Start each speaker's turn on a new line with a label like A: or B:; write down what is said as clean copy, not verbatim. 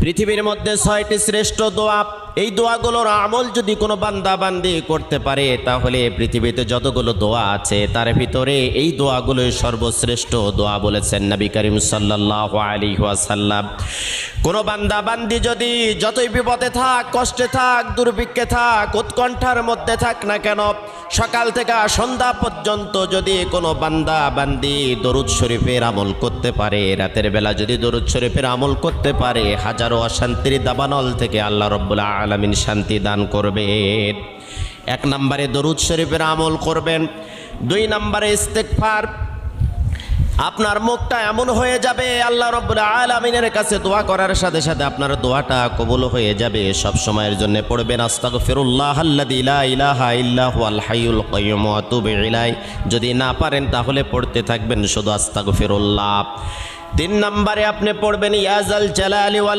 A: পৃথিবীর মধ্যে 6টি শ্রেষ্ঠ দোয়া, এই দোয়াগুলোর আমল যদি কোনো বান্দা বান্দি করতে পারে তাহলে পৃথিবীতে যতগুলো দোয়া আছে তার ভিতরে এই দোয়াগুলোই সর্বশ্রেষ্ঠ দোয়া বলেছেন নবী করিম সাল্লাল্লাহু আলাইহি ওয়াসাল্লাম। কোনো বান্দা বান্দি যদি যতই বিপদে থাক, কষ্টে থাক, দুর্ভিক্ষে থাক, উৎকণ্ঠার মধ্যে থাক না কেন, সকাল থেকে সন্ধ্যা পর্যন্ত যদি কোনো বান্দা বান্দি দরুদ শরীফের আমল করতে পারে, রাতের বেলা যদি দরুদ শরীফের আমল করতে পারে, হাজারো অশান্তির দাবানল থেকে আল্লাহ রাব্বুল আলামিন শান্তি দান করবেন। 1 নম্বরে দরুদ শরীফের আমল করবেন। 2 নম্বরে ইস্তেগফার। আপনার মুখটা এমন হয়ে যাবে আল্লাহ রাব্বুল আলামিনের কাছে দোয়া করার সাথে সাথে আপনার দোয়াটা কবুল হয়ে যাবে। সব সময়ের জন্য পড়বেন আস্তাগফিরুল্লাহ আল্লাযী লা ইলাহা ইল্লা হুয়াল হাইয়ুল কাইয়্যুম ওয়া আতুবু ইলাইহি। যদি না পারেন তাহলে পড়তে থাকবেন শুধু আস্তাগফিরুল্লাহ। 3 নম্বরে আপনি পড়বেন ইয়া যাল জালালি ওয়াল